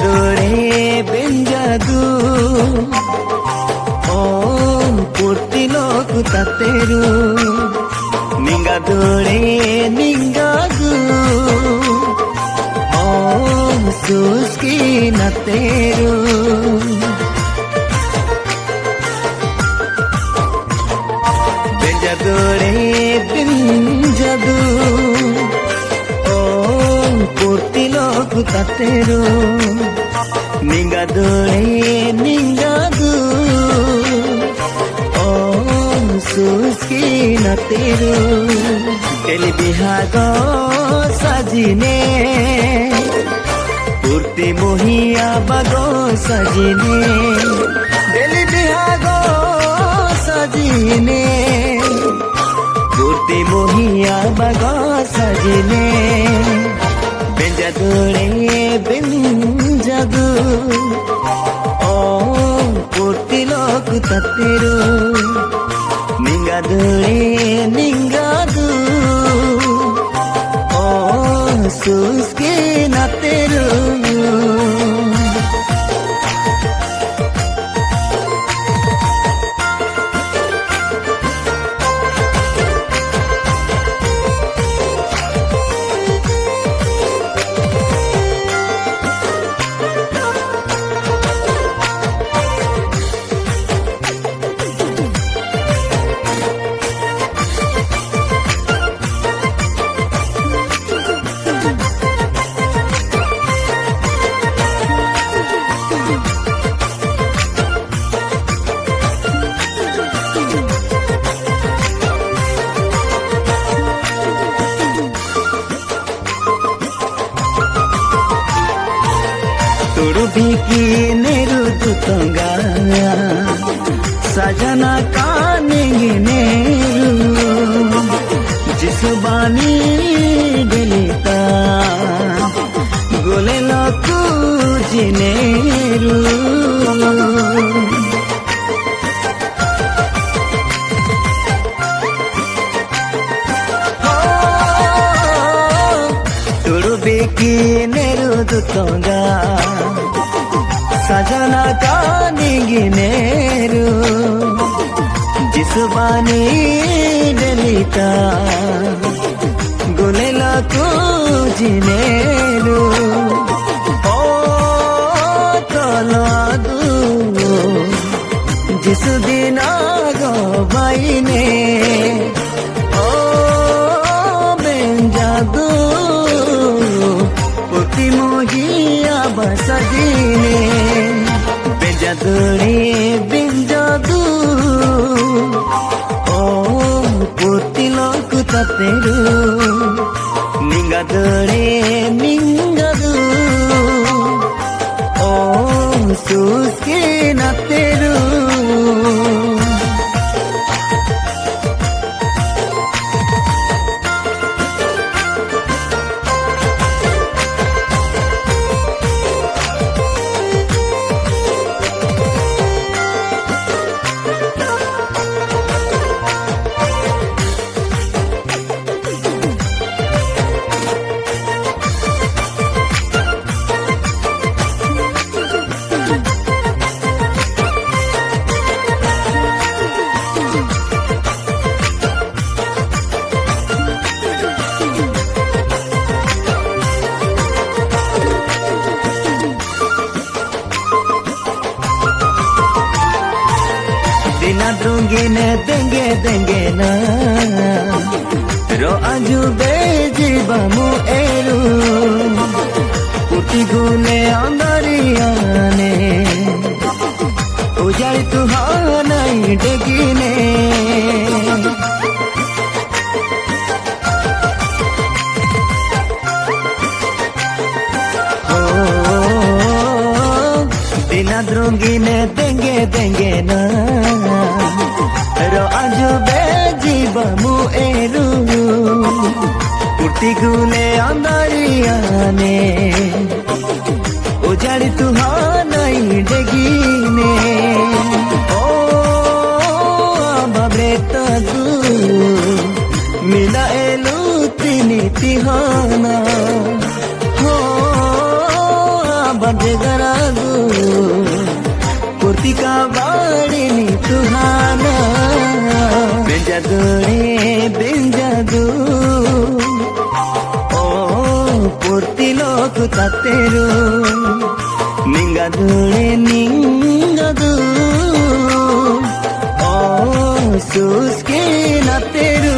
dore benjadu om purti loku tateru ninga dore ningadu om suski nateru benjadore benjadu purti loku tateru ninga dore ningadu om suski nateru teli bihago sajine purti mohiya bago sajine teli bihago sajine purti mohiya bago sajine benjadure benjadu om purti loku tateru ningadure ningadu om suski nateru Biki neru tutonga sajana kaningi neru jisubani delita gole laku jineru turu biki neru tutonga sajana kaningi neru jisubani delita gole laku jineru o toladu jisudina go baine o benjadu purti mohiya basajine benjadure benjadu om purti loku tateru ningadure ningadu om suski nateru drungine denge na ro ajube jibamu eru puti gune andariane ujai tuhanai degine dina drungine denge na ro ajube jibamu eru purti gune andariane ujari tuhanai degine o babreta tu mila elu tini tihana ho badgar दिन जादू ओ ಪೂರ್ತಿಲೋಕ ತತ್ತೆರು ನಿಂಗದು ಓ ಸುಸ್ಕೆ ನತ್ತೆರು